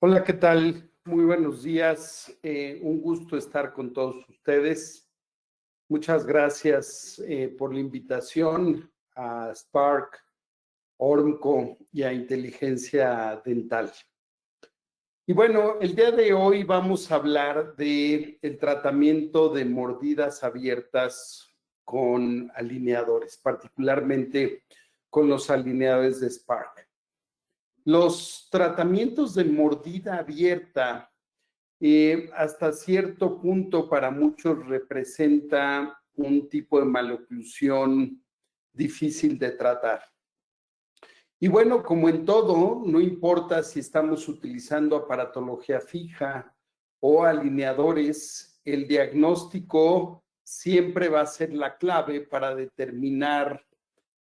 Hola, ¿qué tal? Muy buenos días. Un gusto estar con todos ustedes. Muchas gracias por la invitación a Spark, Ormco y a Inteligencia Dental. Y bueno, el día de hoy vamos a hablar del tratamiento de mordidas abiertas con alineadores, particularmente con los alineadores de Spark. Los tratamientos de mordida abierta hasta cierto punto para muchos representa un tipo de maloclusión difícil de tratar. Y bueno, como en todo, no importa si estamos utilizando aparatología fija o alineadores, el diagnóstico siempre va a ser la clave para determinar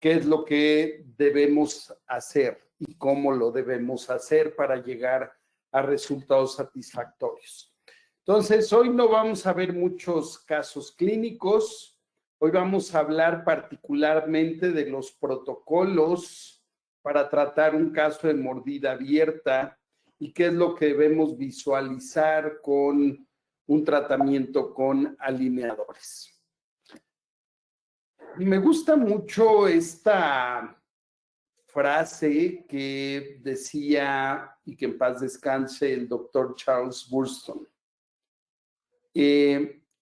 qué es lo que debemos hacer y cómo lo debemos hacer para llegar a resultados satisfactorios. Entonces, hoy no vamos a ver muchos casos clínicos. Hoy vamos a hablar particularmente de los protocolos para tratar un caso de mordida abierta y qué es lo que debemos visualizar con un tratamiento con alineadores. Me gusta mucho esta frase que decía, y que en paz descanse, el doctor Charles Burston.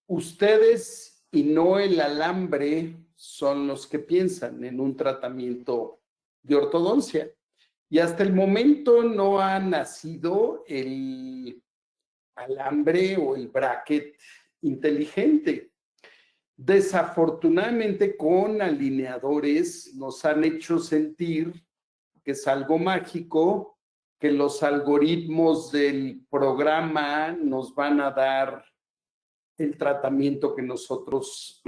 Ustedes y no el alambre son los que piensan en un tratamiento de ortodoncia. Y hasta el momento no ha nacido el alambre o el bracket inteligente. Desafortunadamente, con alineadores nos han hecho sentir que es algo mágico, que los algoritmos del programa nos van a dar el tratamiento que nosotros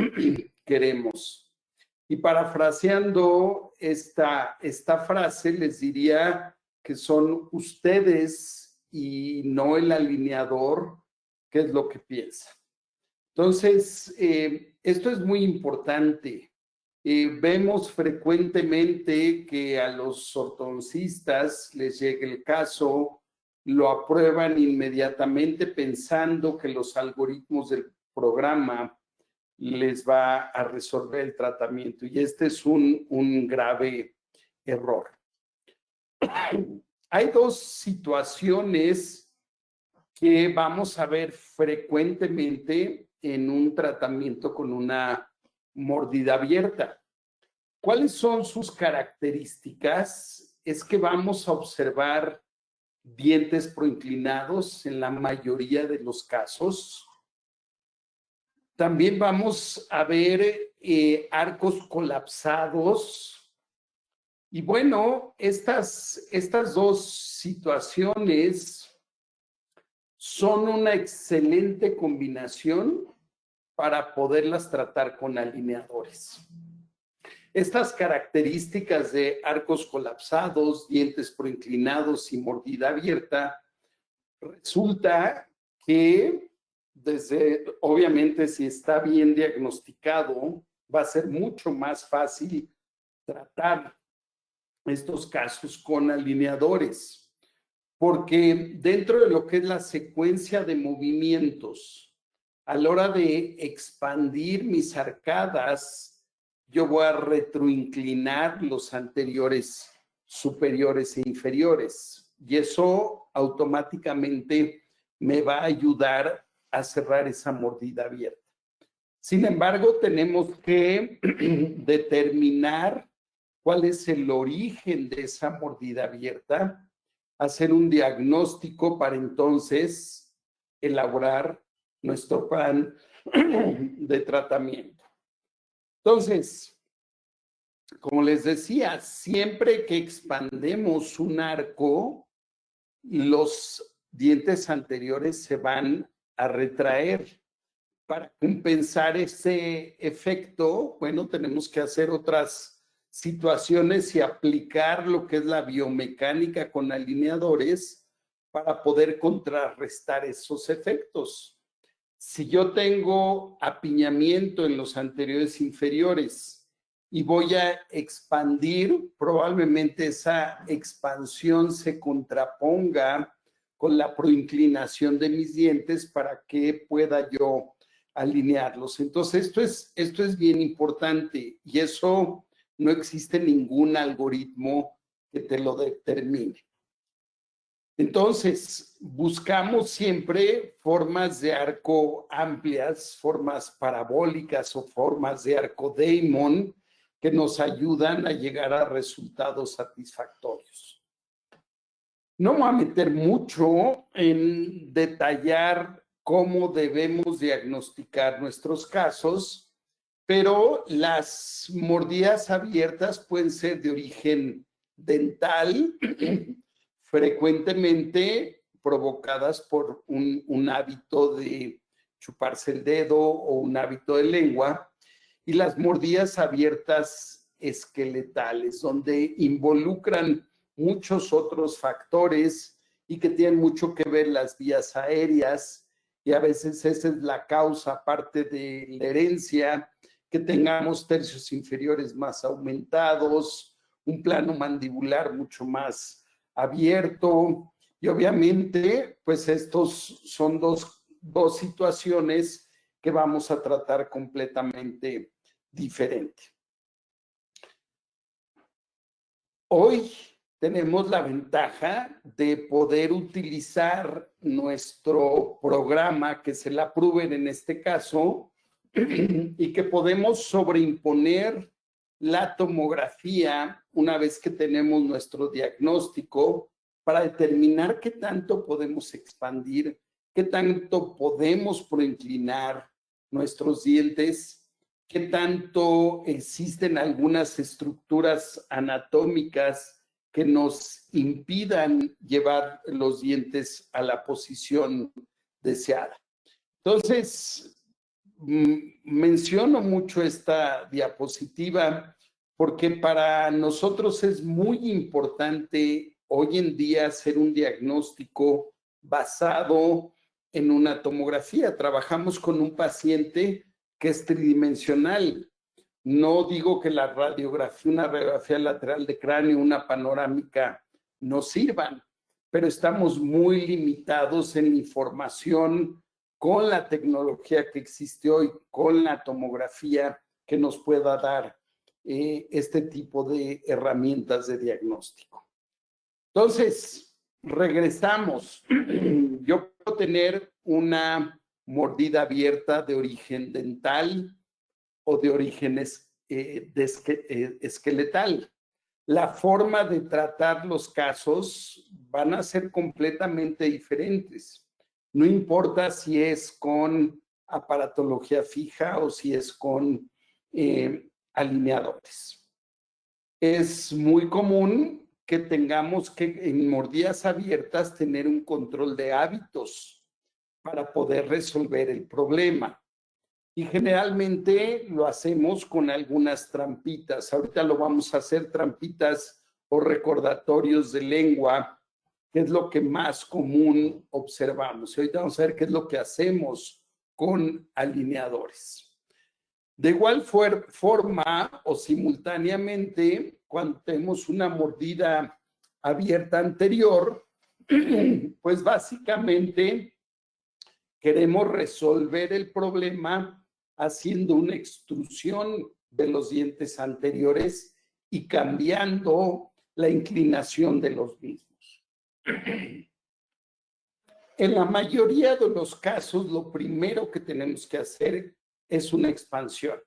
queremos. Y parafraseando esta frase, les diría que son ustedes y no el alineador, qué es lo que piensan. Entonces, esto es muy importante. Vemos frecuentemente que a los ortodoncistas les llega el caso, lo aprueban inmediatamente pensando que los algoritmos del programa les va a resolver el tratamiento. Y este es un grave error. Hay dos situaciones que vamos a ver frecuentemente en un tratamiento con una mordida abierta. ¿Cuáles son sus características? Es que vamos a observar dientes proinclinados en la mayoría de los casos. También vamos a ver arcos colapsados. Y bueno, estas dos situaciones son una excelente combinación para poderlas tratar con alineadores. Estas características de arcos colapsados, dientes proinclinados y mordida abierta, resulta que obviamente si está bien diagnosticado, va a ser mucho más fácil tratar estos casos con alineadores, porque dentro de lo que es la secuencia de movimientos, a la hora de expandir mis arcadas, yo voy a retroinclinar los anteriores superiores e inferiores, y eso automáticamente me va a ayudar a cerrar esa mordida abierta. Sin embargo, tenemos que determinar cuál es el origen de esa mordida abierta, hacer un diagnóstico para entonces elaborar nuestro plan de tratamiento. Entonces, como les decía, siempre que expandemos un arco, los dientes anteriores se van a retraer. Para compensar ese efecto, bueno, tenemos que hacer otras situaciones y aplicar lo que es la biomecánica con alineadores para poder contrarrestar esos efectos. Si yo tengo apiñamiento en los anteriores inferiores y voy a expandir, probablemente esa expansión se contraponga con la proinclinación de mis dientes para que pueda yo alinearlos. Entonces, esto es bien importante y eso no existe ningún algoritmo que te lo determine. Entonces, buscamos siempre formas de arco amplias, formas parabólicas o formas de arco Damon que nos ayudan a llegar a resultados satisfactorios. No me voy a meter mucho en detallar cómo debemos diagnosticar nuestros casos, pero las mordidas abiertas pueden ser de origen dental, frecuentemente provocadas por un hábito de chuparse el dedo o un hábito de lengua, y las mordidas abiertas esqueletales, donde involucran muchos otros factores y que tienen mucho que ver las vías aéreas, y a veces esa es la causa, aparte de la herencia, que tengamos tercios inferiores más aumentados, un plano mandibular mucho más abierto, y obviamente, pues estos son dos situaciones que vamos a tratar completamente diferente. Hoy tenemos la ventaja de poder utilizar nuestro programa, que se la aprueben en este caso, y que podemos sobreimponer la tomografía una vez que tenemos nuestro diagnóstico para determinar qué tanto podemos expandir, qué tanto podemos proinclinar nuestros dientes, qué tanto existen algunas estructuras anatómicas que nos impidan llevar los dientes a la posición deseada. Entonces, menciono mucho esta diapositiva porque para nosotros es muy importante hoy en día hacer un diagnóstico basado en una tomografía. Trabajamos con un paciente que es tridimensional. No digo que la radiografía, una radiografía lateral de cráneo, una panorámica no sirvan, pero estamos muy limitados en información con la tecnología que existe hoy, con la tomografía que nos pueda dar este tipo de herramientas de diagnóstico. Entonces, regresamos. Yo puedo tener una mordida abierta de origen dental o de origen esqueletal. La forma de tratar los casos van a ser completamente diferentes. No importa si es con aparatología fija o si es con alineadores. Es muy común que tengamos que en mordidas abiertas tener un control de hábitos para poder resolver el problema. Y generalmente lo hacemos con algunas trampitas. Ahorita lo vamos a hacer trampitas o recordatorios de lengua, que es lo que más común observamos. Y ahorita vamos a ver qué es lo que hacemos con alineadores. De igual forma o simultáneamente, cuando tenemos una mordida abierta anterior, pues básicamente queremos resolver el problema haciendo una extrusión de los dientes anteriores y cambiando la inclinación de los mismos. En la mayoría de los casos, lo primero que tenemos que hacer es una expansión.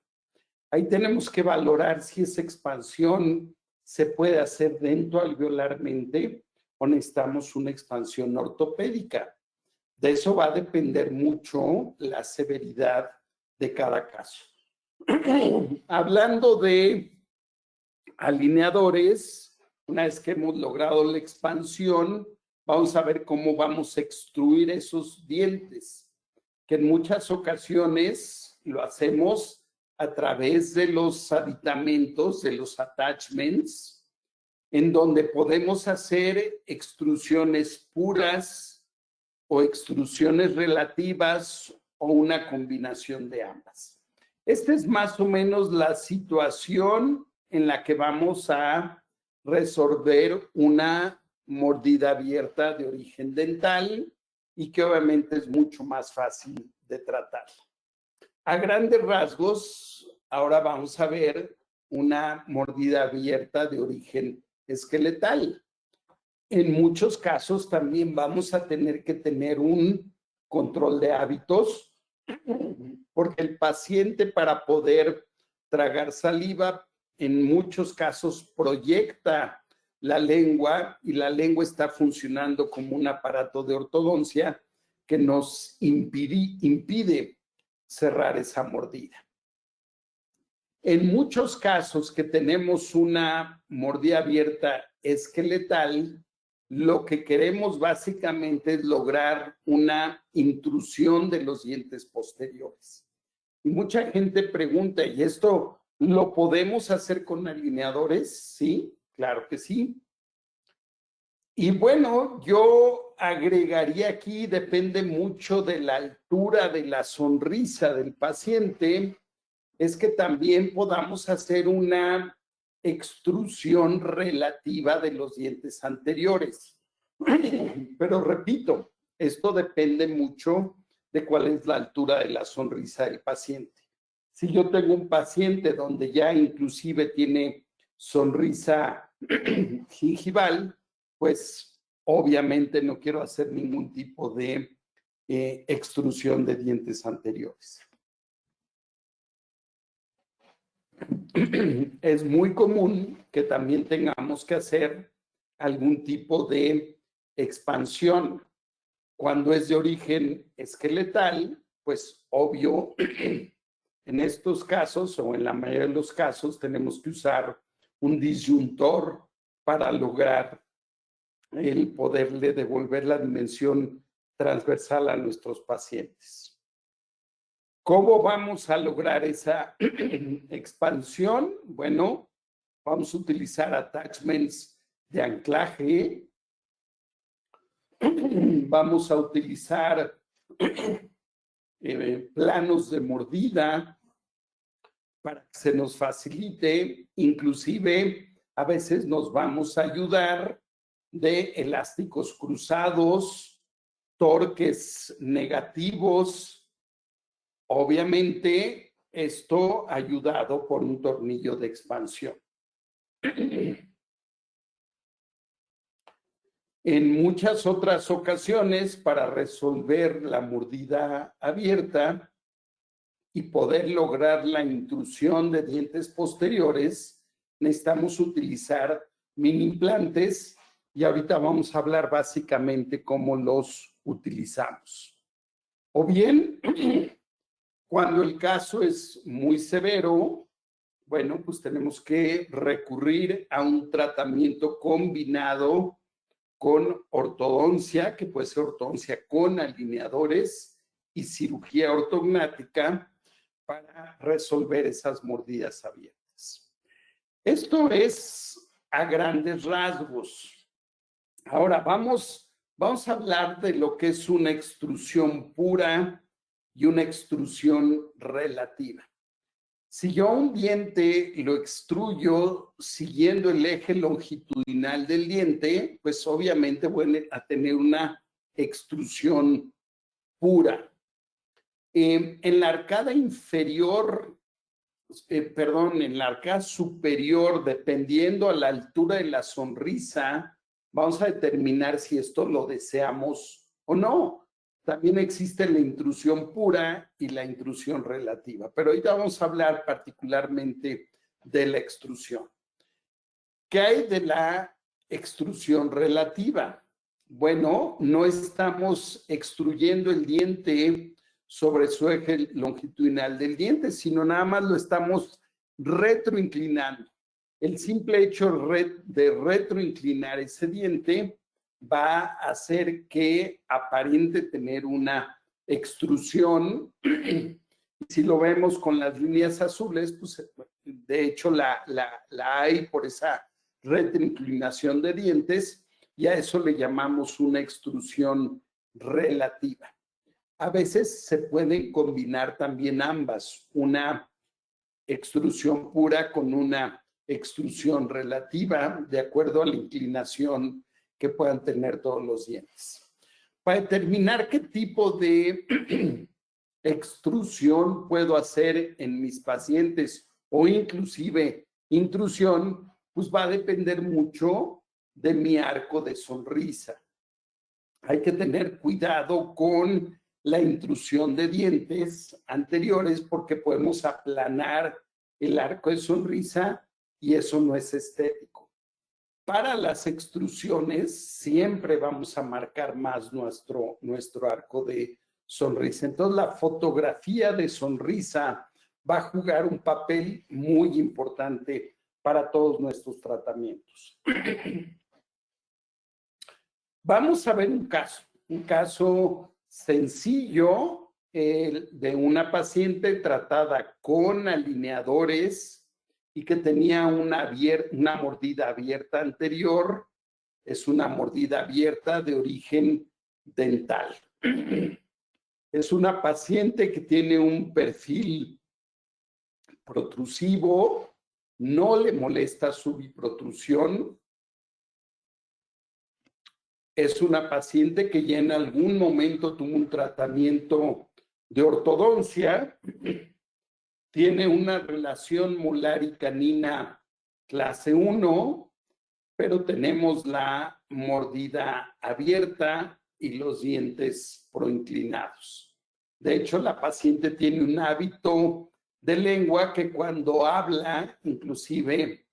Ahí tenemos que valorar si esa expansión se puede hacer dentoalveolarmente o necesitamos una expansión ortopédica. De eso va a depender mucho la severidad de cada caso. Hablando de alineadores, una vez que hemos logrado la expansión, vamos a ver cómo vamos a extruir esos dientes, que en muchas ocasiones lo hacemos a través de los aditamentos, de los attachments, en donde podemos hacer extrusiones puras o extrusiones relativas o una combinación de ambas. Esta es más o menos la situación en la que vamos a resolver una mordida abierta de origen dental y que obviamente es mucho más fácil de tratar. A grandes rasgos, ahora vamos a ver una mordida abierta de origen esqueletal. En muchos casos también vamos a tener que tener un control de hábitos, porque el paciente, para poder tragar saliva, en muchos casos proyecta la lengua y la lengua está funcionando como un aparato de ortodoncia que nos impide cerrar esa mordida. En muchos casos que tenemos una mordida abierta esqueletal, lo que queremos básicamente es lograr una intrusión de los dientes posteriores. Y mucha gente pregunta, ¿y esto lo podemos hacer con alineadores? Sí, claro que sí. Y bueno, yo agregaría aquí, depende mucho de la altura de la sonrisa del paciente, es que también podamos hacer una extrusión relativa de los dientes anteriores. Pero repito, esto depende mucho de cuál es la altura de la sonrisa del paciente. Si yo tengo un paciente donde ya inclusive tiene sonrisa gingival, pues obviamente no quiero hacer ningún tipo de extrusión de dientes anteriores. Es muy común que también tengamos que hacer algún tipo de expansión. Cuando es de origen esqueletal, pues obvio, en estos casos o en la mayoría de los casos tenemos que usar un disyuntor para lograr el poderle devolver la dimensión transversal a nuestros pacientes. ¿Cómo vamos a lograr esa expansión? Bueno, vamos a utilizar attachments de anclaje. Vamos a utilizar planos de mordida para que se nos facilite. Inclusive, a veces nos vamos a ayudar de elásticos cruzados, torques negativos. Obviamente, esto ayudado por un tornillo de expansión. En muchas otras ocasiones, para resolver la mordida abierta y poder lograr la intrusión de dientes posteriores, necesitamos utilizar mini implantes y ahorita vamos a hablar básicamente cómo los utilizamos. O bien, cuando el caso es muy severo, bueno, pues tenemos que recurrir a un tratamiento combinado con ortodoncia, que puede ser ortodoncia con alineadores y cirugía ortognática para resolver esas mordidas abiertas. Esto es a grandes rasgos. Ahora vamos a hablar de lo que es una extrusión pura y una extrusión relativa. Si yo un diente lo extruyo siguiendo el eje longitudinal del diente, pues obviamente voy a tener una extrusión pura. En la arcada inferior, en la arcada superior, dependiendo a la altura de la sonrisa, vamos a determinar si esto lo deseamos o no. También existe la intrusión pura y la intrusión relativa, pero ahorita vamos a hablar particularmente de la extrusión. ¿Qué hay de la extrusión relativa? Bueno, no estamos extruyendo el diente sobre su eje longitudinal del diente, sino nada más lo estamos retroinclinando. El simple hecho de retroinclinar ese diente va a hacer que aparente tener una extrusión. Si lo vemos con las líneas azules, pues de hecho la hay por esa retroinclinación de dientes y a eso le llamamos una extrusión relativa. A veces se pueden combinar también ambas, una extrusión pura con una extrusión relativa, de acuerdo a la inclinación que puedan tener todos los dientes. Para determinar qué tipo de extrusión puedo hacer en mis pacientes o inclusive intrusión, pues va a depender mucho de mi arco de sonrisa. Hay que tener cuidado con la intrusión de dientes anteriores porque podemos aplanar el arco de sonrisa y eso no es estético. Para las extrusiones siempre vamos a marcar más nuestro arco de sonrisa. Entonces la fotografía de sonrisa va a jugar un papel muy importante para todos nuestros tratamientos. Vamos a ver un caso sencillo de una paciente tratada con alineadores y que tenía una mordida abierta anterior. Es una mordida abierta de origen dental. Es una paciente que tiene un perfil protrusivo, no le molesta su biprotrusión. Es una paciente que ya en algún momento tuvo un tratamiento de ortodoncia, tiene una relación molar y canina clase 1, pero tenemos la mordida abierta y los dientes proinclinados. De hecho, la paciente tiene un hábito de lengua que cuando habla, inclusive,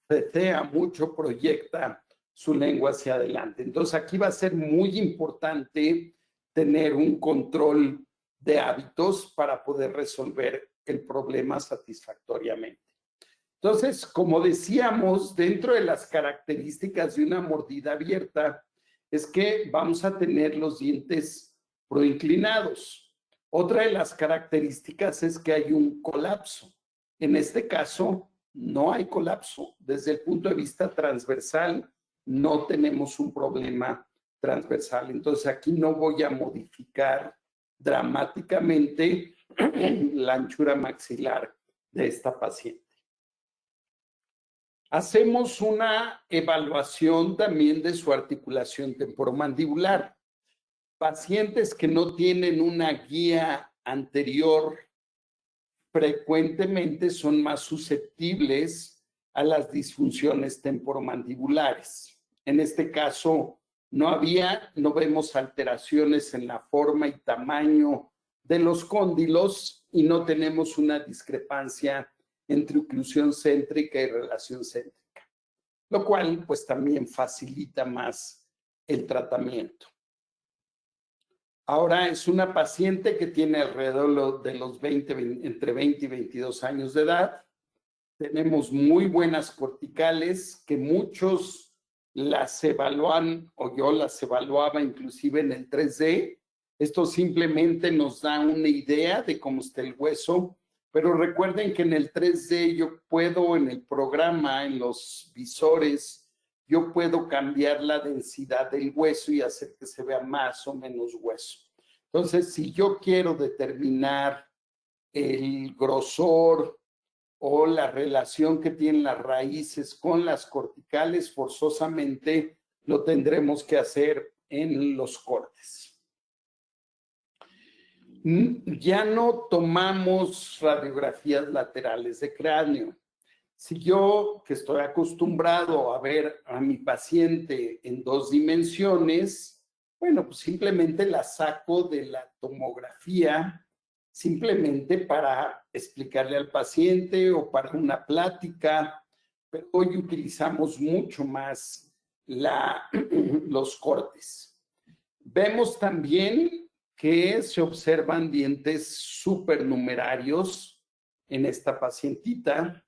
cecea mucho, proyecta su lengua hacia adelante. Entonces, aquí va a ser muy importante tener un control de hábitos para poder resolver el problema satisfactoriamente. Entonces, como decíamos, dentro de las características de una mordida abierta es que vamos a tener los dientes proinclinados. Otra de las características es que hay un colapso. En este caso, no hay colapso. Desde el punto de vista transversal, no tenemos un problema transversal. Entonces, aquí no voy a modificar dramáticamente la anchura maxilar de esta paciente. Hacemos una evaluación también de su articulación temporomandibular. Pacientes que no tienen una guía anterior frecuentemente son más susceptibles a las disfunciones temporomandibulares. En este caso, no vemos alteraciones en la forma y tamaño de los cóndilos y no tenemos una discrepancia entre oclusión céntrica y relación céntrica, lo cual pues también facilita más el tratamiento. Ahora es una paciente que tiene alrededor de los entre 20 y 22 años de edad. Tenemos muy buenas corticales que muchos las evalúan o yo las evaluaba inclusive en el 3D. Esto simplemente nos da una idea de cómo está el hueso, pero recuerden que en el 3D yo puedo en el programa, en los visores, yo puedo cambiar la densidad del hueso y hacer que se vea más o menos hueso. Entonces, si yo quiero determinar el grosor o la relación que tienen las raíces con las corticales, forzosamente lo tendremos que hacer en los cortes. Ya no tomamos radiografías laterales de cráneo. Si yo, que estoy acostumbrado a ver a mi paciente en 2 dimensiones, bueno, pues simplemente la saco de la tomografía, simplemente para explicarle al paciente o para una plática, pero hoy utilizamos mucho más los cortes. Vemos también que se observan dientes supernumerarios en esta pacientita.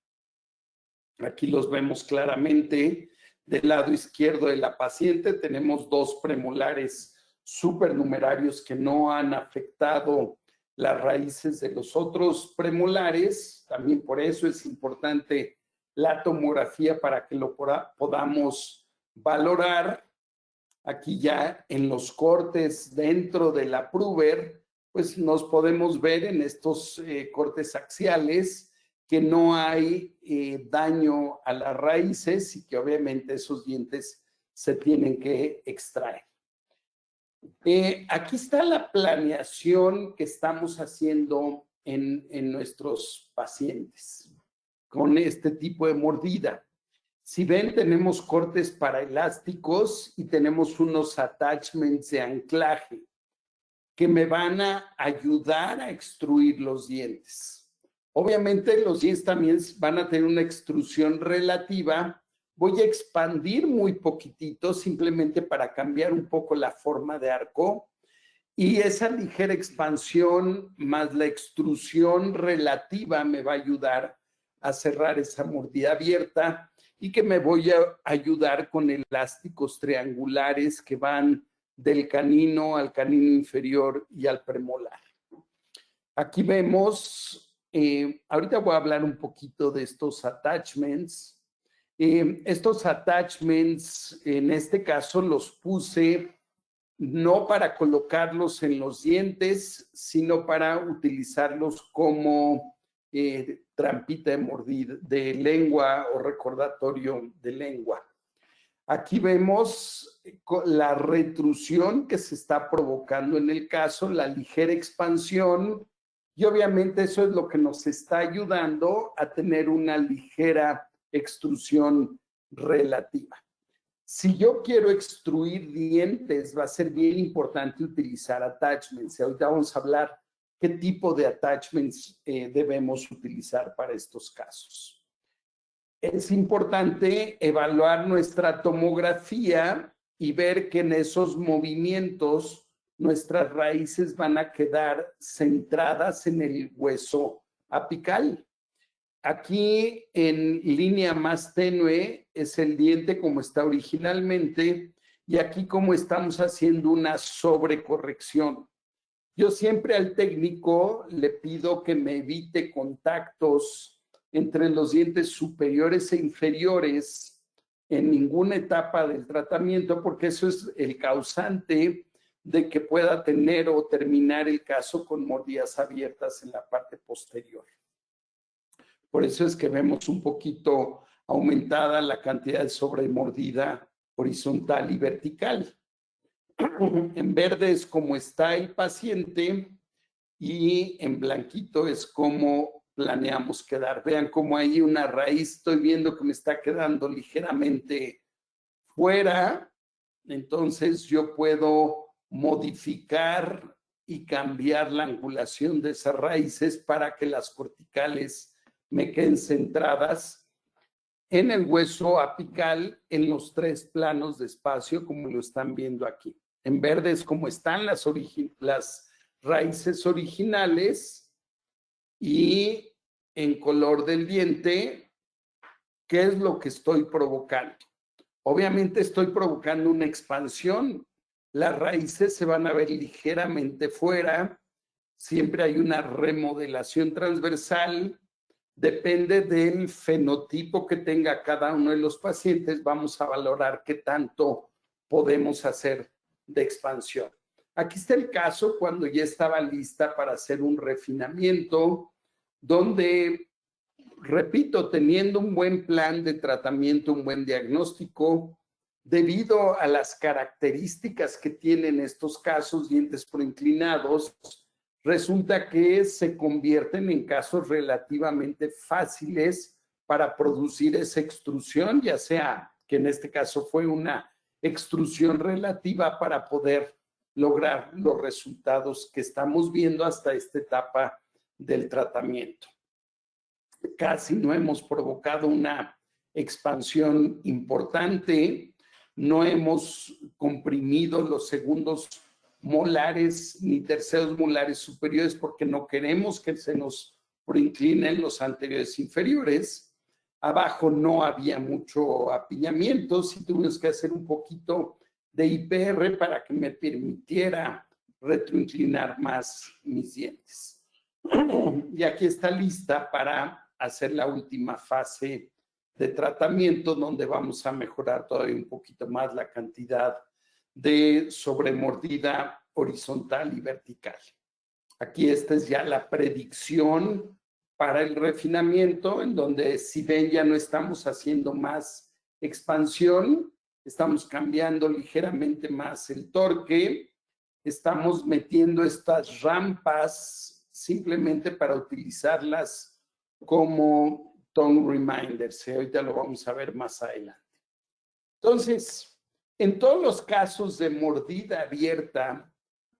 Aquí los vemos claramente. Del lado izquierdo de la paciente tenemos 2 premolares supernumerarios que no han afectado las raíces de los otros premolares. También por eso es importante la tomografía para que lo podamos valorar. Aquí ya en los cortes dentro de la Pruber, pues nos podemos ver en estos cortes axiales que no hay daño a las raíces y que obviamente esos dientes se tienen que extraer. Aquí está la planeación que estamos haciendo en nuestros pacientes con este tipo de mordida. Si ven, tenemos cortes paraelásticos y tenemos unos attachments de anclaje que me van a ayudar a extruir los dientes. Obviamente los dientes también van a tener una extrusión relativa. Voy a expandir muy poquitito simplemente para cambiar un poco la forma de arco, y esa ligera expansión más la extrusión relativa me va a ayudar a cerrar esa mordida abierta, y que me voy a ayudar con elásticos triangulares que van del canino al canino inferior y al premolar. Aquí vemos, ahorita voy a hablar un poquito de estos attachments. Estos attachments, en este caso, los puse no para colocarlos en los dientes, sino para utilizarlos como trampita de mordida, de lengua o recordatorio de lengua. Aquí vemos la retrusión que se está provocando en el caso, la ligera expansión, y obviamente eso es lo que nos está ayudando a tener una ligera extrusión relativa. Si yo quiero extruir dientes, va a ser bien importante utilizar attachments. Ahorita vamos a hablar qué tipo de attachments debemos utilizar para estos casos. Es importante evaluar nuestra tomografía y ver que en esos movimientos nuestras raíces van a quedar centradas en el hueso apical. Aquí en línea más tenue es el diente como está originalmente, y aquí como estamos haciendo una sobrecorrección. Yo siempre al técnico le pido que me evite contactos entre los dientes superiores e inferiores en ninguna etapa del tratamiento, porque eso es el causante de que pueda tener o terminar el caso con mordidas abiertas en la parte posterior. Por eso es que vemos un poquito aumentada la cantidad de sobremordida horizontal y vertical. En verde es como está el paciente y en blanquito es como planeamos quedar. Vean cómo hay una raíz, estoy viendo que me está quedando ligeramente fuera, entonces yo puedo modificar y cambiar la angulación de esas raíces para que las corticales me queden centradas en el hueso apical en los tres planos de espacio, como lo están viendo aquí. En verde es como están las raíces originales, y en color del diente, ¿qué es lo que estoy provocando? Obviamente estoy provocando una expansión. Las raíces se van a ver ligeramente fuera. Siempre hay una remodelación transversal. Depende del fenotipo que tenga cada uno de los pacientes. Vamos a valorar qué tanto podemos hacer de expansión. Aquí está el caso cuando ya estaba lista para hacer un refinamiento, donde, repito, teniendo un buen plan de tratamiento, un buen diagnóstico, debido a las características que tienen estos casos, dientes proinclinados, resulta que se convierten en casos relativamente fáciles para producir esa extrusión, ya sea que en este caso fue una extrusión relativa para poder lograr los resultados que estamos viendo hasta esta etapa del tratamiento. Casi no hemos provocado una expansión importante, no hemos comprimido los segundos molares ni terceros molares superiores porque no queremos que se nos proinclinen los anteriores inferiores. Abajo no había mucho apiñamiento, sí tuvimos que hacer un poquito de IPR para que me permitiera retroinclinar más mis dientes. Y aquí está lista para hacer la última fase de tratamiento, donde vamos a mejorar todavía un poquito más la cantidad de sobremordida horizontal y vertical. Aquí esta es ya la predicción para el refinamiento, en donde si ven ya no estamos haciendo más expansión, estamos cambiando ligeramente más el torque, estamos metiendo estas rampas simplemente para utilizarlas como tongue reminders. Ahorita lo vamos a ver más adelante. Entonces, en todos los casos de mordida abierta,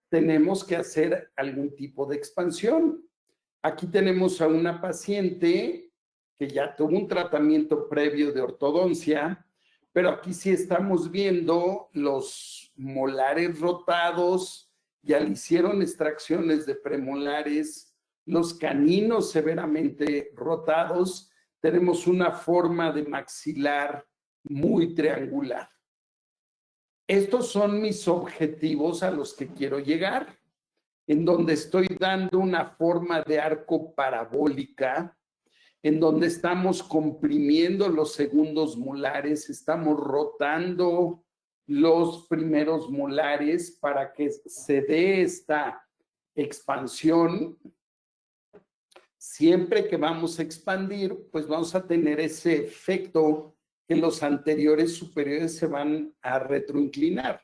tenemos que hacer algún tipo de expansión. Aquí tenemos a una paciente que ya tuvo un tratamiento previo de ortodoncia, pero aquí sí estamos viendo los molares rotados, ya le hicieron extracciones de premolares, los caninos severamente rotados, tenemos una forma de maxilar muy triangular. Estos son mis objetivos a los que quiero llegar, en donde estoy dando una forma de arco parabólica, en donde estamos comprimiendo los segundos molares, estamos rotando los primeros molares para que se dé esta expansión. Siempre que vamos a expandir, pues vamos a tener ese efecto que los anteriores superiores se van a retroinclinar.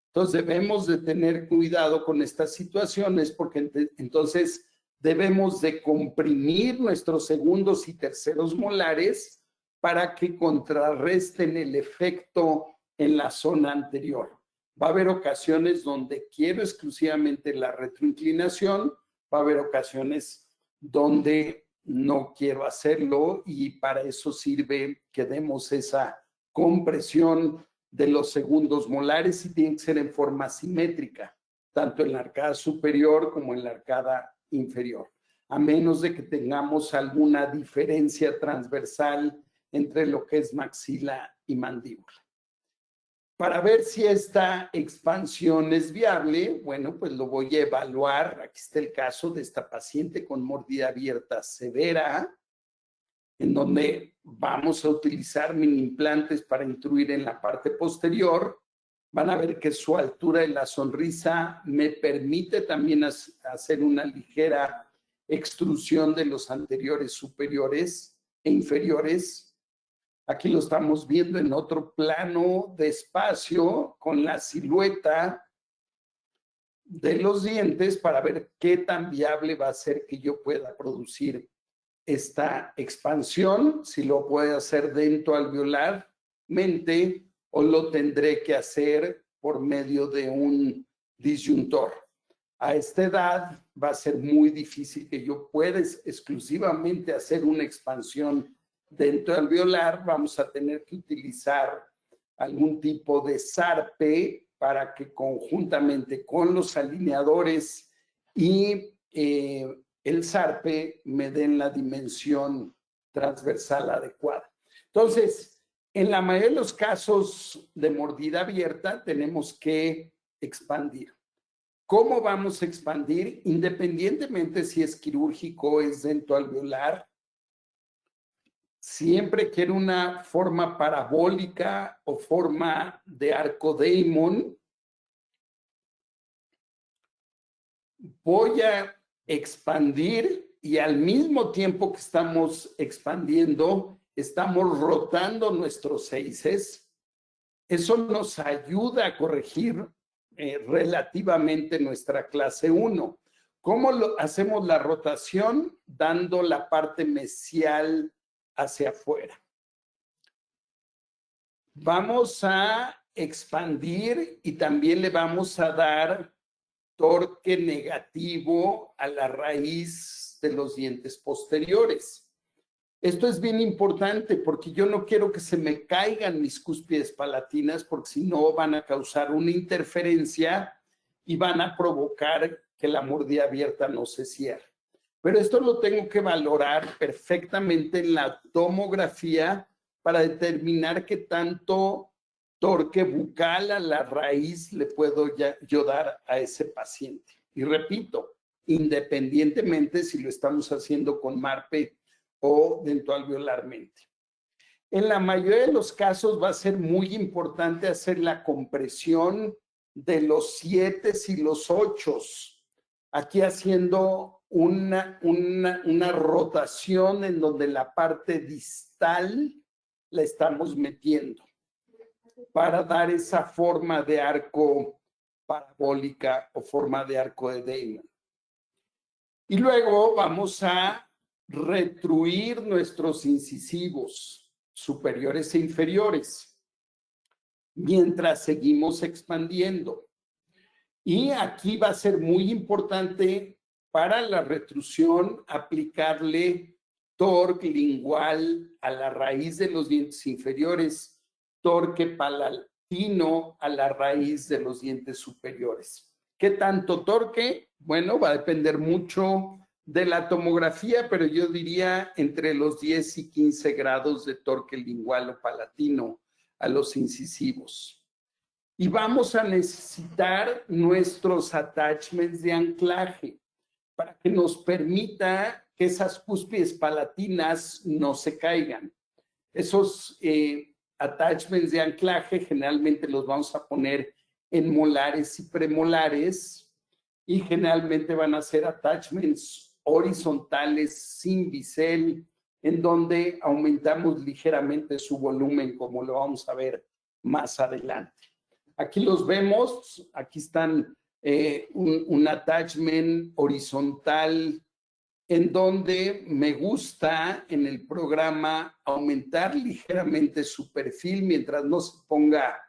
Entonces debemos de tener cuidado con estas situaciones porque entonces debemos de comprimir nuestros segundos y terceros molares para que contrarresten el efecto en la zona anterior. Va a haber ocasiones donde quiero exclusivamente la retroinclinación, va a haber ocasiones donde no quiero hacerlo y para eso sirve que demos esa compresión de los segundos molares y tiene que ser en forma simétrica, tanto en la arcada superior como en la arcada inferior, a menos de que tengamos alguna diferencia transversal entre lo que es maxila y mandíbula. Para ver si esta expansión es viable, bueno, pues lo voy a evaluar. Aquí está el caso de esta paciente con mordida abierta severa, en donde vamos a utilizar mini implantes para intruir en la parte posterior. Van a ver que su altura de la sonrisa me permite también hacer una ligera extrusión de los anteriores superiores e inferiores. Aquí lo estamos viendo en otro plano de espacio con la silueta de los dientes para ver qué tan viable va a ser que yo pueda producir esta expansión, si lo puedo hacer dentoalveolarmente o lo tendré que hacer por medio de un disyuntor. A esta edad va a ser muy difícil que yo pueda exclusivamente hacer una expansión dentoalveolar. Vamos a tener que utilizar algún tipo de zarpe para que conjuntamente con los alineadores y el zarpe me den la dimensión transversal adecuada. Entonces, en la mayoría de los casos de mordida abierta tenemos que expandir. ¿Cómo vamos a expandir? Independientemente si es quirúrgico o es dentoalveolar, siempre quiero una forma parabólica o forma de arco Damon. Voy a expandir y al mismo tiempo que estamos expandiendo, estamos rotando nuestros seises. Eso nos ayuda a corregir relativamente nuestra clase 1. ¿Cómo hacemos la rotación? Dando la parte mesial hacia afuera. Vamos a expandir y también le vamos a dar torque negativo a la raíz de los dientes posteriores. Esto es bien importante porque yo no quiero que se me caigan mis cúspides palatinas porque si no van a causar una interferencia y van a provocar que la mordida abierta no se cierre. Pero esto lo tengo que valorar perfectamente en la tomografía para determinar qué tanto torque bucal a la raíz le puedo yo dar a ese paciente. Y repito, independientemente si lo estamos haciendo con MARPE o dentoalveolarmente. En la mayoría de los casos va a ser muy importante hacer la compresión de los 7 y los 8. Aquí haciendo una rotación en donde la parte distal la estamos metiendo. para dar esa forma de arco parabólica o forma de arco de Damon. Y luego vamos a retruir nuestros incisivos superiores e inferiores mientras seguimos expandiendo. Y aquí va a ser muy importante para la retrusión aplicarle torque lingual a la raíz de los dientes inferiores, torque palatino a la raíz de los dientes superiores. ¿Qué tanto torque? Bueno, va a depender mucho de la tomografía, pero yo diría entre los 10 y 15 grados de torque lingual o palatino a los incisivos. Y vamos a necesitar nuestros attachments de anclaje para que nos permita que esas cúspides palatinas no se caigan. Esos attachments de anclaje generalmente los vamos a poner en molares y premolares y generalmente van a ser attachments horizontales sin bisel, en donde aumentamos ligeramente su volumen, como lo vamos a ver más adelante. Aquí los vemos, aquí están un attachment horizontal en donde me gusta en el programa aumentar ligeramente su perfil mientras no se ponga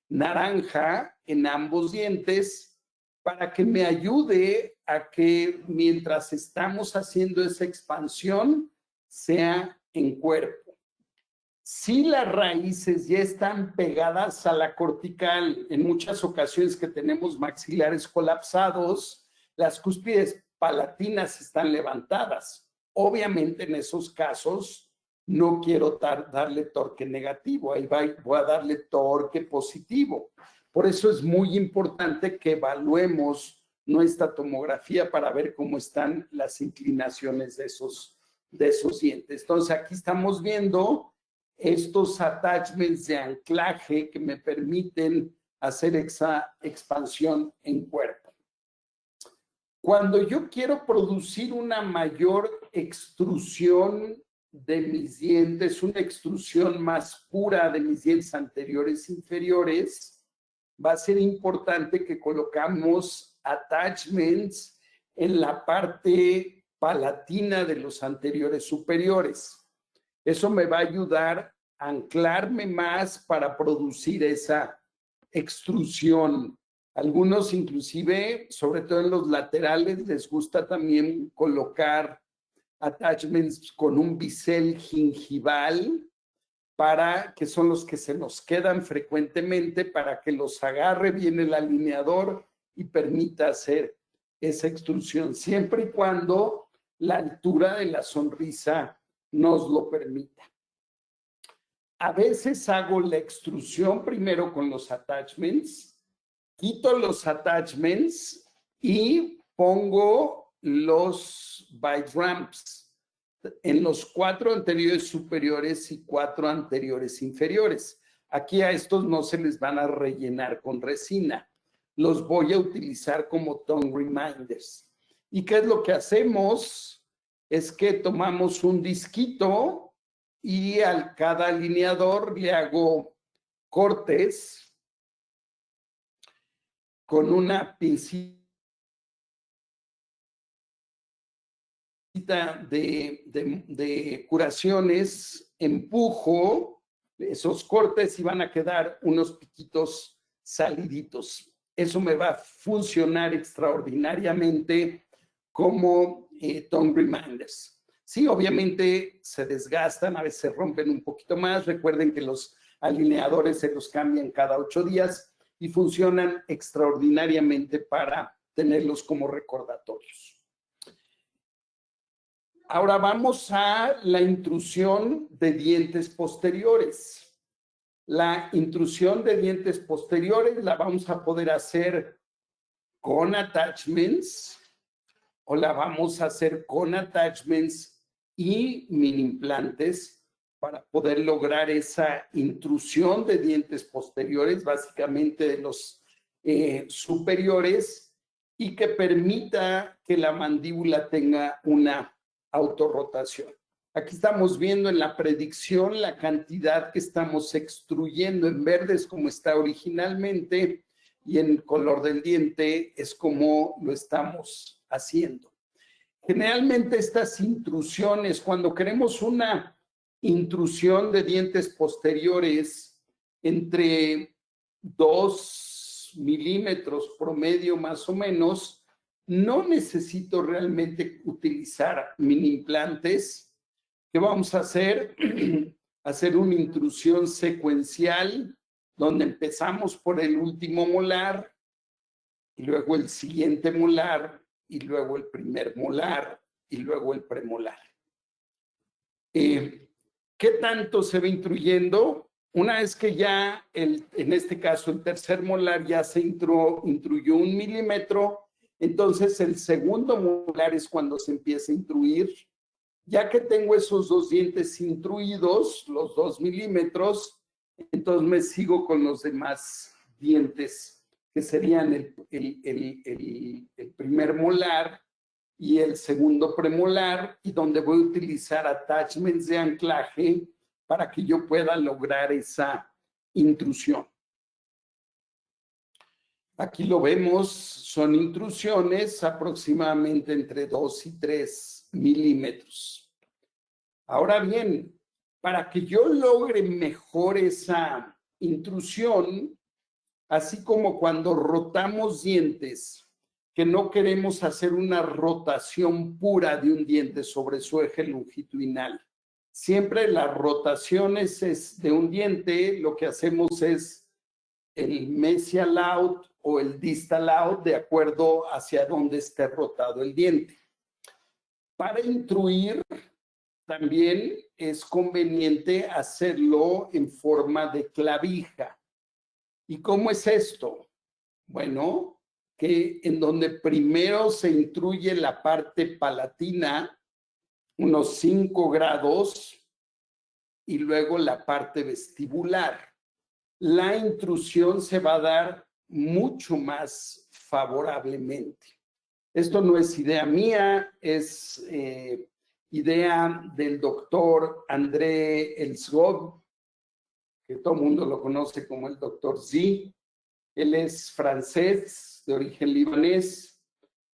naranja en ambos dientes para que me ayude a que mientras estamos haciendo esa expansión sea en cuerpo. Si las raíces ya están pegadas a la cortical, en muchas ocasiones que tenemos maxilares colapsados, las cúspides palatinas están levantadas. Obviamente en esos casos no quiero darle torque negativo, ahí voy a darle torque positivo. Por eso es muy importante que evaluemos nuestra tomografía para ver cómo están las inclinaciones de esos dientes. Entonces aquí estamos viendo estos attachments de anclaje que me permiten hacer esa expansión en cuerpo. Cuando yo quiero producir una mayor extrusión de mis dientes, una extrusión más pura de mis dientes anteriores e inferiores, va a ser importante que colocamos attachments en la parte palatina de los anteriores superiores. Eso me va a ayudar a anclarme más para producir esa extrusión. Algunos inclusive, sobre todo en los laterales, les gusta también colocar attachments con un bisel gingival para que son los que se nos quedan frecuentemente para que los agarre bien el alineador y permita hacer esa extrusión, siempre y cuando la altura de la sonrisa nos lo permita. A veces hago la extrusión primero con los attachments, quito los attachments y pongo los bite ramps en los 4 anteriores superiores y 4 anteriores inferiores. Aquí a estos no se les van a rellenar con resina. Los voy a utilizar como tongue reminders. ¿Y qué es lo que hacemos? Es que tomamos un disquito y a cada alineador le hago cortes con una pincita de curaciones, empujo esos cortes y van a quedar unos piquitos saliditos. Eso me va a funcionar extraordinariamente como tongue reminders. Sí, obviamente se desgastan, a veces se rompen un poquito más. Recuerden que los alineadores se los cambian cada 8 días y funcionan extraordinariamente para tenerlos como recordatorios. Ahora vamos a la intrusión de dientes posteriores. La intrusión de dientes posteriores la vamos a poder hacer con attachments o la vamos a hacer con attachments y mini implantes para poder lograr esa intrusión de dientes posteriores, básicamente de los superiores, y que permita que la mandíbula tenga una autorrotación. Aquí estamos viendo en la predicción la cantidad que estamos extruyendo. En verde es como está originalmente y en color del diente es como lo estamos haciendo. Generalmente estas intrusiones, cuando queremos una intrusión de dientes posteriores entre 2 milímetros promedio más o menos, no necesito realmente utilizar mini implantes. ¿Qué vamos a hacer? Hacer una intrusión secuencial donde empezamos por el último molar y luego el siguiente molar y luego el primer molar y luego el premolar. ¿Qué tanto se va intruyendo? Una vez que ya, en este caso, el tercer molar ya se intruyó 1 milímetro, entonces el segundo molar es cuando se empieza a intruir. Ya que tengo esos 2 dientes intruidos, los 2 milímetros, entonces me sigo con los demás dientes, que serían el primer molar y el segundo premolar, y donde voy a utilizar attachments de anclaje para que yo pueda lograr esa intrusión. Aquí lo vemos, son intrusiones aproximadamente entre 2 y 3 milímetros. Ahora bien, para que yo logre mejor esa intrusión, así como cuando rotamos dientes, que no queremos hacer una rotación pura de un diente sobre su eje longitudinal. Siempre las rotaciones de un diente, lo que hacemos es el mesial out o el distal out de acuerdo hacia dónde esté rotado el diente. Para intruir, también es conveniente hacerlo en forma de clavija. ¿Y cómo es esto? Bueno, que en donde primero se intruye la parte palatina, unos 5 grados, y luego la parte vestibular. La intrusión se va a dar mucho más favorablemente. Esto no es idea mía, es idea del doctor André Elsgov, que todo el mundo lo conoce como el doctor Z. Él es francés, de origen libanés,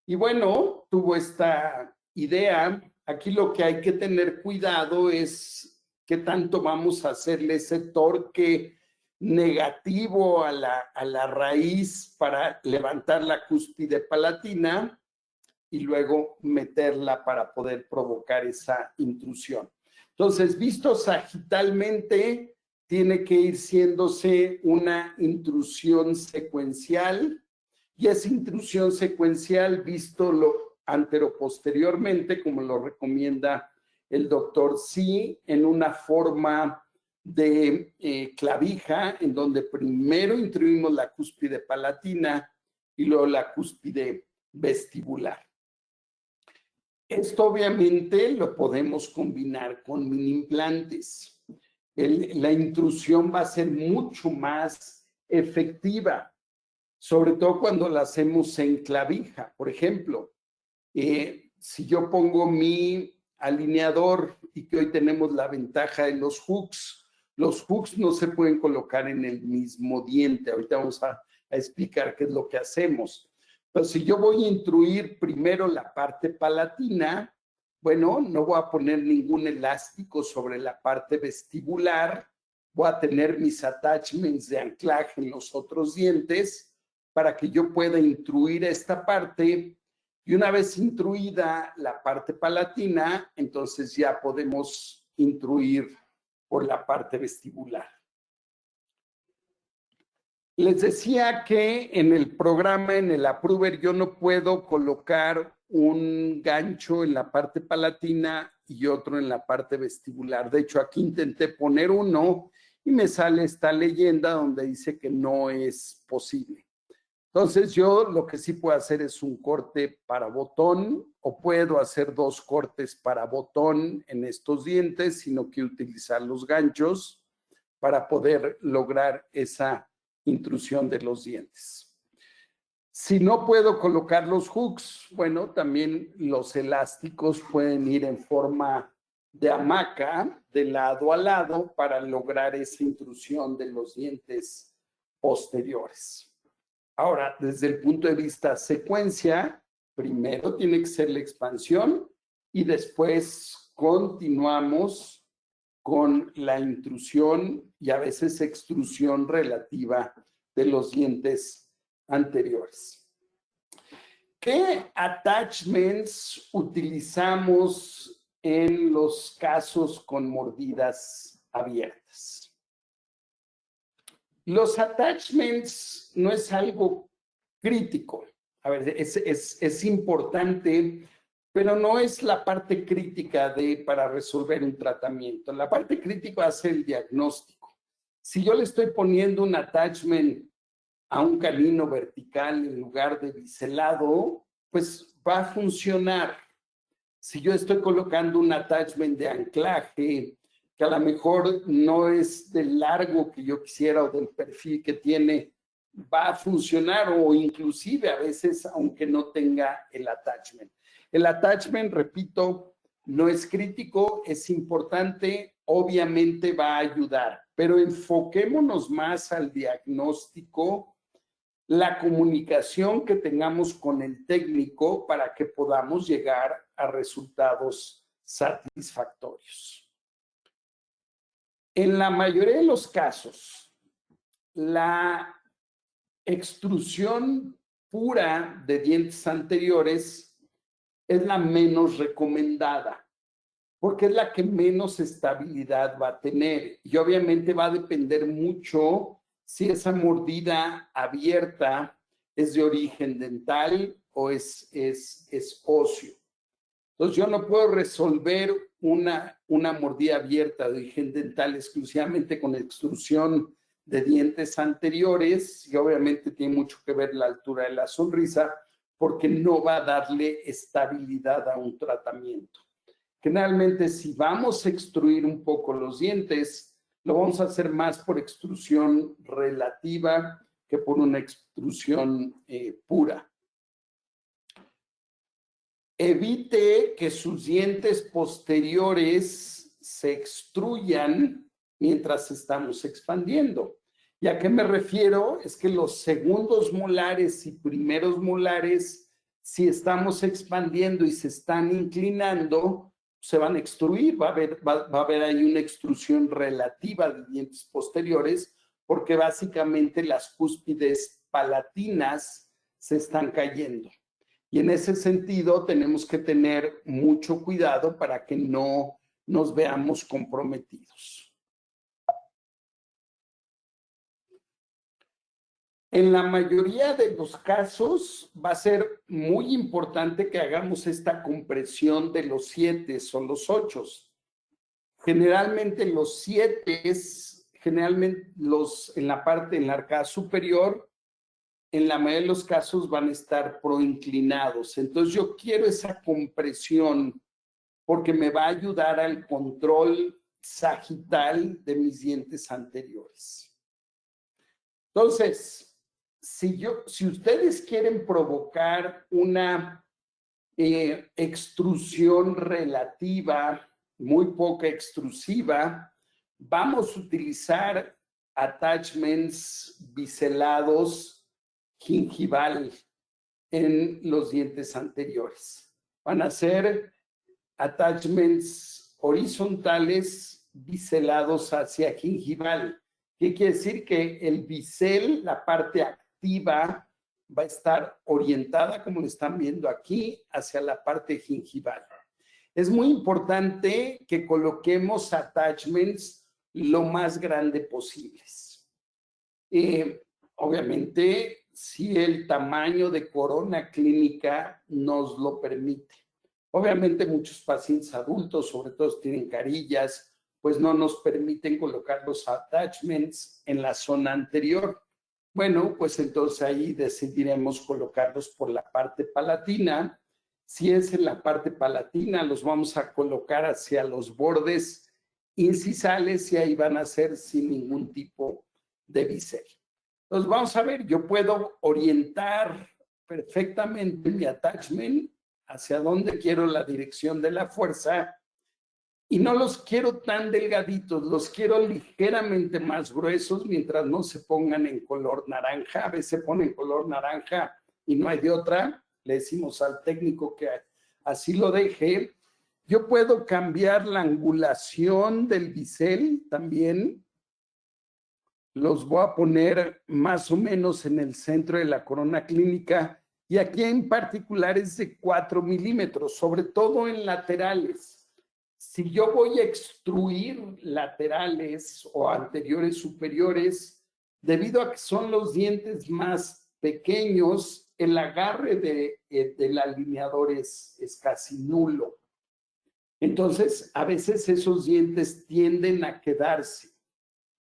y bueno, tuvo esta idea. Aquí lo que hay que tener cuidado es qué tanto vamos a hacerle ese torque negativo a la raíz para levantar la cúspide palatina y luego meterla para poder provocar esa intrusión. Entonces, visto sagitalmente, tiene que ir siéndose una intrusión secuencial, y esa intrusión secuencial, visto lo anteroposteriormente, como lo recomienda el doctor C, en una forma de clavija, en donde primero intruimos la cúspide palatina y luego la cúspide vestibular. Esto obviamente lo podemos combinar con mini implantes. La intrusión va a ser mucho más efectiva, sobre todo cuando la hacemos en clavija. Por ejemplo, si yo pongo mi alineador, y que hoy tenemos la ventaja de los hooks no se pueden colocar en el mismo diente. Ahorita vamos a explicar qué es lo que hacemos. Pero si yo voy a intruir primero la parte palatina, bueno, no voy a poner ningún elástico sobre la parte vestibular, voy a tener mis attachments de anclaje en los otros dientes para que yo pueda intruir esta parte, y una vez intruida la parte palatina, entonces ya podemos intruir por la parte vestibular. Les decía que en el programa, en el Approver, yo no puedo colocar un gancho en la parte palatina y otro en la parte vestibular. De hecho, aquí intenté poner uno y me sale esta leyenda donde dice que no es posible. Entonces, yo lo que sí puedo hacer es un corte para botón, o puedo hacer 2 cortes para botón en estos dientes, si no quiero utilizar los ganchos para poder lograr esa intrusión de los dientes. Si no puedo colocar los hooks, bueno, también los elásticos pueden ir en forma de hamaca de lado a lado para lograr esa intrusión de los dientes posteriores. Ahora, desde el punto de vista secuencia, primero tiene que ser la expansión y después continuamos con la intrusión y a veces extrusión relativa de los dientes anteriores. ¿Qué attachments utilizamos en los casos con mordidas abiertas? Los attachments no es algo crítico. A ver, es importante, pero no es la parte crítica para resolver un tratamiento. La parte crítica es el diagnóstico. Si yo le estoy poniendo un attachment a un canino vertical en lugar de biselado, pues va a funcionar. Si yo estoy colocando un attachment de anclaje, que a lo mejor no es del largo que yo quisiera o del perfil que tiene, va a funcionar, o inclusive a veces aunque no tenga el attachment. El attachment, repito, no es crítico, es importante, obviamente va a ayudar, pero enfoquémonos más al diagnóstico, la comunicación que tengamos con el técnico para que podamos llegar a resultados satisfactorios. En la mayoría de los casos, la extrusión pura de dientes anteriores es la menos recomendada, porque es la que menos estabilidad va a tener. Y obviamente va a depender mucho si esa mordida abierta es de origen dental o es óseo. Entonces, yo no puedo resolver una mordida abierta de origen dental exclusivamente con extrusión de dientes anteriores, y obviamente tiene mucho que ver la altura de la sonrisa, porque no va a darle estabilidad a un tratamiento. Generalmente, si vamos a extruir un poco los dientes, lo vamos a hacer más por extrusión relativa que por una extrusión pura. Evite que sus dientes posteriores se extruyan mientras estamos expandiendo. ¿Y a qué me refiero? Es que los segundos molares y primeros molares, si estamos expandiendo y se están inclinando, se van a extruir, va a haber ahí una extrusión relativa de dientes posteriores, porque básicamente las cúspides palatinas se están cayendo. Y en ese sentido tenemos que tener mucho cuidado para que no nos veamos comprometidos. En la mayoría de los casos va a ser muy importante que hagamos esta compresión de los 7 o los 8. Generalmente los 7, generalmente en la arcada superior, en la mayoría de los casos van a estar proinclinados. Entonces yo quiero esa compresión porque me va a ayudar al control sagital de mis dientes anteriores. Entonces, si ustedes quieren provocar una extrusión relativa, muy poca extrusiva, vamos a utilizar attachments biselados gingival en los dientes anteriores. Van a ser attachments horizontales biselados hacia gingival. ¿Qué quiere decir? Que el bisel, la parte activa, va a estar orientada, como lo están viendo aquí, hacia la parte gingival. Es muy importante que coloquemos attachments lo más grande posibles. Obviamente, si el tamaño de corona clínica nos lo permite. Obviamente, muchos pacientes adultos, sobre todo tienen carillas, pues no nos permiten colocar los attachments en la zona anterior. Bueno, pues entonces ahí decidiremos colocarlos por la parte palatina. Si es en la parte palatina, los vamos a colocar hacia los bordes incisales y ahí van a ser sin ningún tipo de bisel. Entonces vamos a ver, yo puedo orientar perfectamente mi attachment hacia donde quiero la dirección de la fuerza Y no los quiero tan delgaditos, los quiero ligeramente más gruesos mientras no se pongan en color naranja. A veces se ponen color naranja y no hay de otra. Le decimos al técnico que así lo deje. Yo puedo cambiar la angulación del bisel también. Los voy a poner más o menos en el centro de la corona clínica y aquí en particular es de 4 milímetros, sobre todo en laterales. Si yo voy a extruir laterales o anteriores superiores, debido a que son los dientes más pequeños, el agarre del alineador es casi nulo. Entonces, a veces esos dientes tienden a quedarse.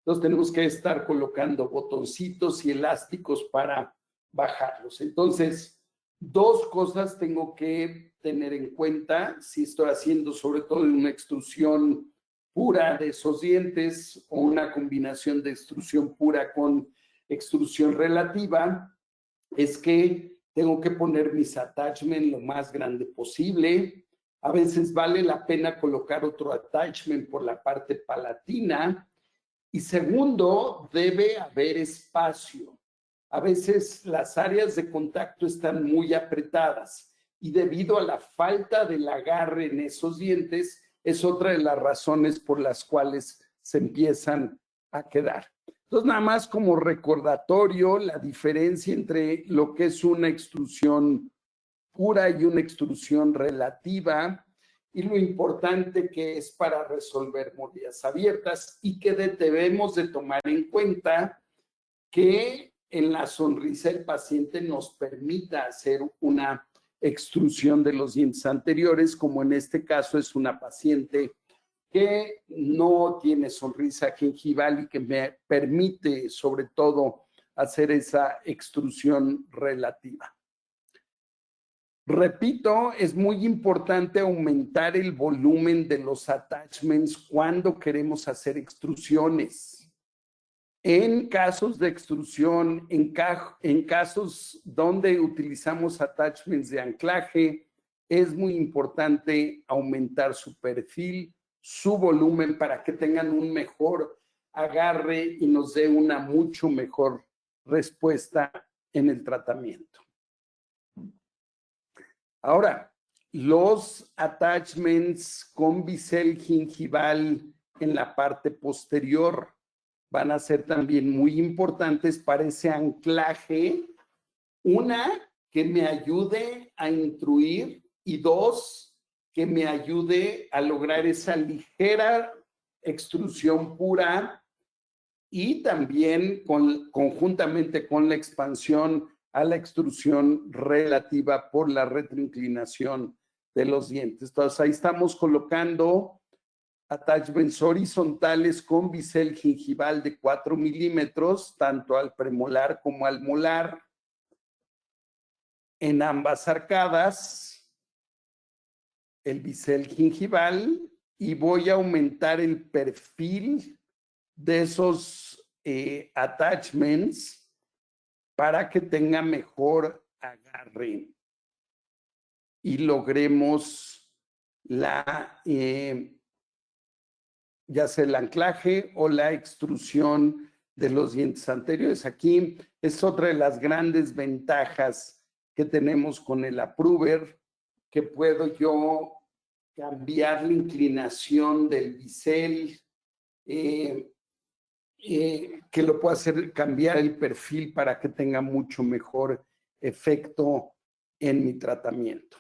Entonces, tenemos que estar colocando botoncitos y elásticos para bajarlos. Entonces, dos cosas tengo que tener en cuenta si estoy haciendo sobre todo una extrusión pura de esos dientes o una combinación de extrusión pura con extrusión relativa, es que tengo que poner mis attachments lo más grande posible. A veces vale la pena colocar otro attachment por la parte palatina. Y segundo, debe haber espacio. A veces las áreas de contacto están muy apretadas y debido a la falta del agarre en esos dientes, es otra de las razones por las cuales se empiezan a quedar. Entonces, nada más como recordatorio, la diferencia entre lo que es una extrusión pura y una extrusión relativa, y lo importante que es para resolver mordidas abiertas y que debemos de tomar en cuenta que en la sonrisa el paciente nos permita hacer una extrusión de los dientes anteriores, como en este caso es una paciente que no tiene sonrisa gingival y que me permite sobre todo hacer esa extrusión relativa. Repito, es muy importante aumentar el volumen de los attachments cuando queremos hacer extrusiones. En casos de extrusión, en casos donde utilizamos attachments de anclaje, es muy importante aumentar su perfil, su volumen para que tengan un mejor agarre y nos dé una mucho mejor respuesta en el tratamiento. Ahora, los attachments con bisel gingival en la parte posterior van a ser también muy importantes para ese anclaje. Una, que me ayude a intruir y dos, que me ayude a lograr esa ligera extrusión pura y también conjuntamente con la expansión a la extrusión relativa por la retroinclinación de los dientes. Entonces, ahí estamos colocando attachments horizontales con bisel gingival de 4 milímetros, tanto al premolar como al molar, en ambas arcadas, el bisel gingival, y voy a aumentar el perfil de esos attachments para que tenga mejor agarre y logremos la, ya sea el anclaje o la extrusión de los dientes anteriores. Aquí es otra de las grandes ventajas que tenemos con el Approver, que puedo yo cambiar la inclinación del bisel, que lo puedo hacer cambiar el perfil para que tenga mucho mejor efecto en mi tratamiento.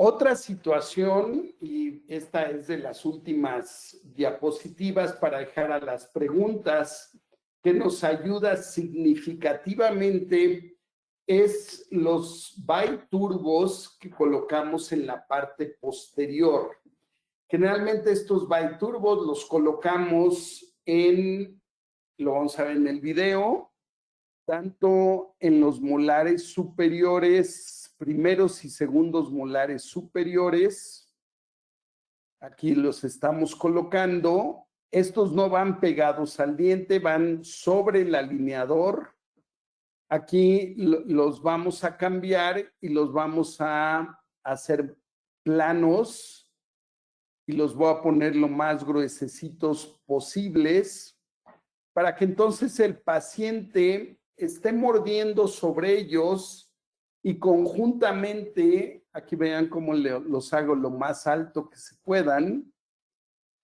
Otra situación, y esta es de las últimas diapositivas para dejar a las preguntas, que nos ayuda significativamente, es los biturbos que colocamos en la parte posterior. Generalmente estos biturbos los colocamos lo vamos a ver en el video, tanto en los molares superiores, primeros y segundos molares superiores. Aquí los estamos colocando. Estos no van pegados al diente, van sobre el alineador. Aquí los vamos a cambiar y los vamos a hacer planos y los voy a poner lo más gruesecitos posibles para que entonces el paciente esté mordiendo sobre ellos y conjuntamente, aquí vean cómo los hago lo más alto que se puedan.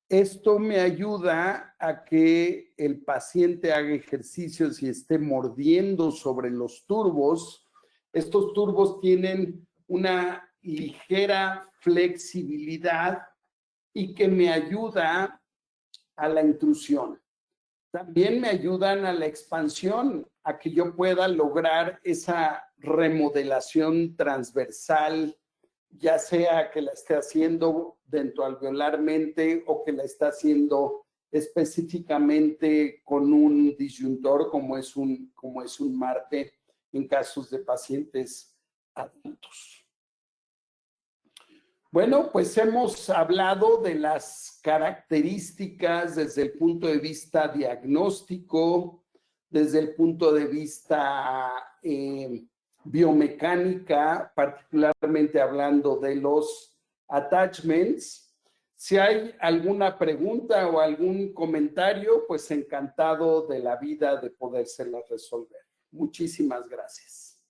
Esto me ayuda a que el paciente haga ejercicios y esté mordiendo sobre los turbos. Estos turbos tienen una ligera flexibilidad y que me ayuda a la intrusión. También me ayudan a la expansión, a que yo pueda lograr esa remodelación transversal, ya sea que la esté haciendo dentoalveolarmente o que la está haciendo específicamente con un disyuntor como es un MARPE en casos de pacientes adultos. Bueno, pues hemos hablado de las características desde el punto de vista diagnóstico, desde el punto de vista biomecánica, particularmente hablando de los attachments. Si hay alguna pregunta o algún comentario, pues encantado de la vida de podérselas resolver. Muchísimas gracias.